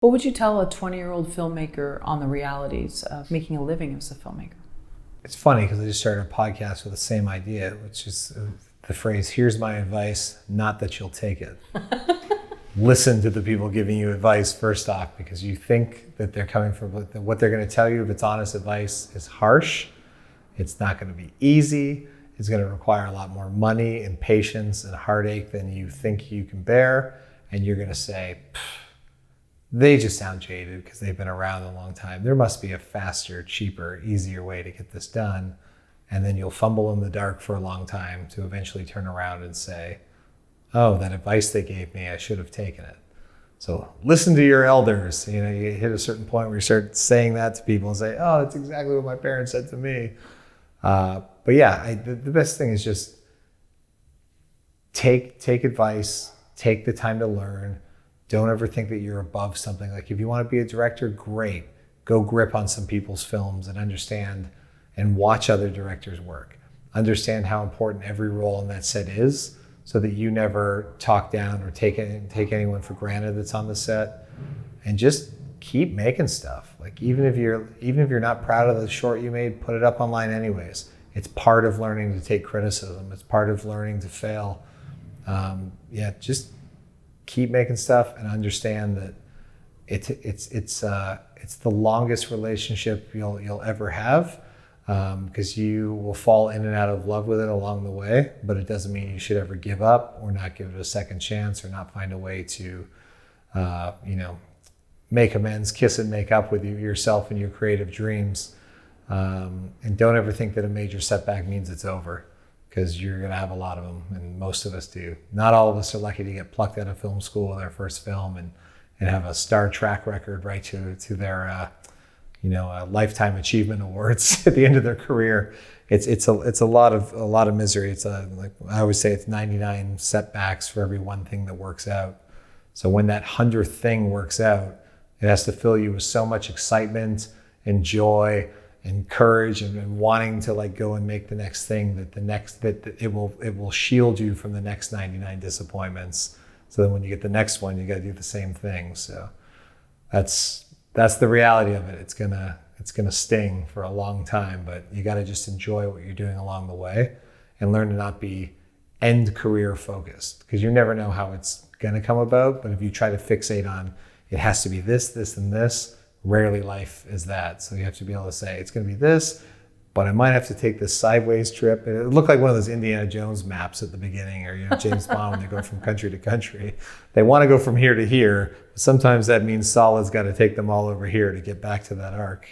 What would you tell a 20-year-old filmmaker on the realities of making a living as a filmmaker? It's funny because I just started a podcast with the same idea, which is the phrase, "Here's my advice, not that you'll take it." Listen to the people giving you advice first off, because you think that they're coming from what they're going to tell you, if it's honest advice, is harsh. It's not going to be easy. It's going to require a lot more money and patience and heartache than you think you can bear. And you're going to say, they just sound jaded because they've been around a long time. There must be a faster, cheaper, easier way to get this done. And then you'll fumble in the dark for a long time to eventually turn around and say, oh, that advice they gave me, I should have taken it. So listen to your elders. You know, you hit a certain point where you start saying that to people and say, oh, that's exactly what my parents said to me. But yeah, the best thing is just take advice, take the time to learn. Don't ever think that you're above something. Like if you want to be a director, great. Go grip on some people's films and understand and watch other directors work. Understand how important every role in that set is so that you never talk down or take anyone for granted that's on the set. And just keep making stuff. Like even if you're not proud of the short you made, put it up online anyways. It's part of learning to take criticism. It's part of learning to fail. Just keep making stuff and understand that it's the longest relationship you'll ever have, because you will fall in and out of love with it along the way, but it doesn't mean you should ever give up or not give it a second chance or not find a way to make amends, kiss and make up with yourself and your creative dreams. And don't ever think that a major setback means it's over, because you're going to have a lot of them, and most of us do. Not all of us are lucky to get plucked out of film school with our first film and have a star track record right to their lifetime achievement awards at the end of their career. It's a lot of misery. It's like I always say, it's 99 setbacks for every one thing that works out. So when that 100th thing works out, it has to fill you with so much excitement and joy and courage and wanting to go and make the next thing, that it will shield you from the next 99 disappointments. So then when you get the next one, you got to do the same thing. So that's the reality of it. It's gonna sting for a long time, but you got to just enjoy what you're doing along the way and learn to not be end career focused, because you never know how it's gonna come about. But if you try to fixate on it has to be this, and this, rarely life is that. So you have to be able to say, it's going to be this, but I might have to take this sideways trip. It looked like one of those Indiana Jones maps at the beginning, or James Bond when they go from country to country. They want to go from here to here, but sometimes that means Solid's got to take them all over here to get back to that arc.